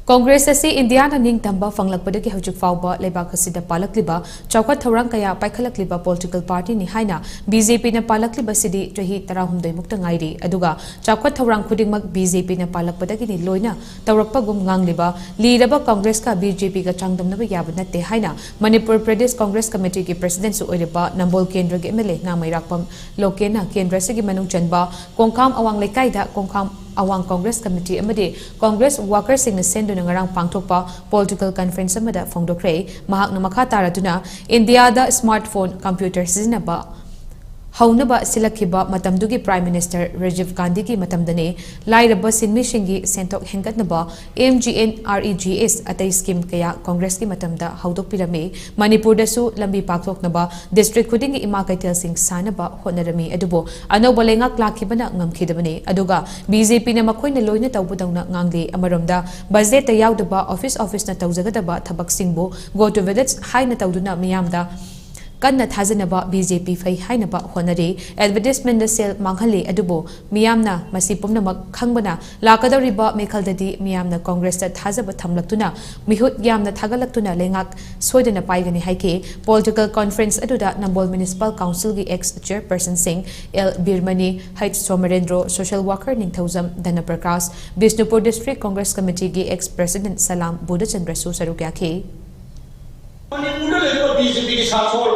Congress asi India na ning tamba fanglakpada ki hojik fawba lebak asida palakliba chawkat thorang kaya paikhalakliba political party ni haina BJP na palakliba sidi chahi 16 mukta ngairi aduga chawkat thorang khudingmak BJP na palakpada ki ni loina tawrakpa gum ngangliba liraba Congress ka BJP ka changdamnaba yaba natte haina Manipur Pradesh Congress Committee ki president su oireba Nambol Kendra gi MLA Ngamairakpam Lokena Kendra sigi manung chanba kongkham awang lekai da kongkham Awang Congress Committee amadi Congress workers sing na sendo na ngarang pangthokpa political conference amada phongdokre mahak na makha taraduna India da smartphone computer sizinaba haunaba silakhiba matamdugi Prime Minister Rajiv Gandhi ki matamdane lairaba sinmi singi sentok hengatnaba MGNREGS atai scheme kaya Congress ki matamda haudok pirame Manipur da su lambi pakthoknaba district khuding ki ima kaitel sing sanaba honarami adubo anoba lenga klakhibana ngamkhidabane aduga BJP na makhoi na loina tawbudawna ngangli amaromda budget ta yaudaba office na tawjagadaba thabak singbo go to village high na tawduna miyamda Kanna Thajanaba BJP Fai Hainaba Honare, advertisement the sale Manghale Adubo, Miamna, Masipumna Kangbana, Lakadariba Mekaldadi, Miamna Congress that Hazaba Tamlatuna, Mihut Yamna Tagalatuna Lengak, Sweden Paigani Haike, Political Conference Aduda, Nambol Municipal Council ex Chairperson Singh, El Birmani, Heights Somerendro, Social Worker Ningthozam, Dana Prakas, Bishnupur District Congress Committee ex President Salam Budachandra Susarugyake. BJP की साथों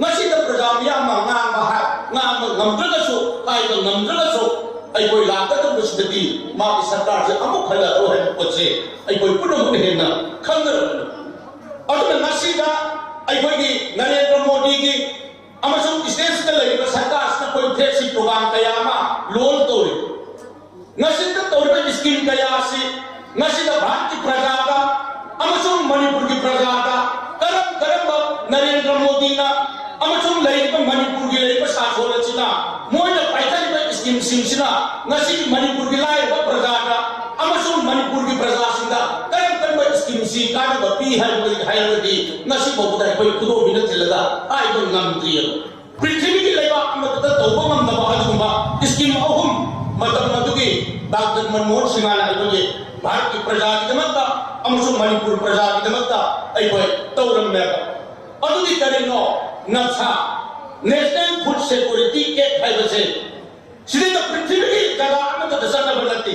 नशी the प्रजामिया मांगा बाहर नाम नम्रता सो आइए नम्रता सो आई कोई लागत तो मुश्किल माँ की सरकार से अमुक खला तो है बच्चे आई कोई पुनः मुने ना खंडर और तो नशी दा आई कोई की नरेंद्र मोदी की अमसुम स्टेट से लगी तो सरकार से कोई फ्लेक्सी प्रोग्राम कयामा लोन तोड़े नशी द तोड़े स्कीम कयासी नशी द भारतीय प्रजा का अमसुम मणिपुर की प्रजा का नरेंद्र मोदी ना अमचुम लैब मणिपुर की लैब साथों चिना मोइना पाइथन स्कीम सिंचिना नसी मणिपुर की लाइब प्रजा का अमचुम मणिपुर की प्रजा सिंदा करम करम स्कीम सी काना बपी हाइवदी नसी बहुदा कोई खुदो बिना चलदा आइबो नमत्रिय पृथ्वी की लैब अमतदा तौबो नमदा अदुमा स्कीम अहुम मतम मदुगी डॉक्टर मनमोहन सिंह ना आइबोगे भारत की प्रजा की दमता अमचुम मणिपुर प्रजा की दमता आइबो तौरम अदुदी करेनो नक्शा नेशनल फूड सिक्योरिटी एक्ट है वैसे सीधे तो पृथ्वी की जगह में तो दशा न बनती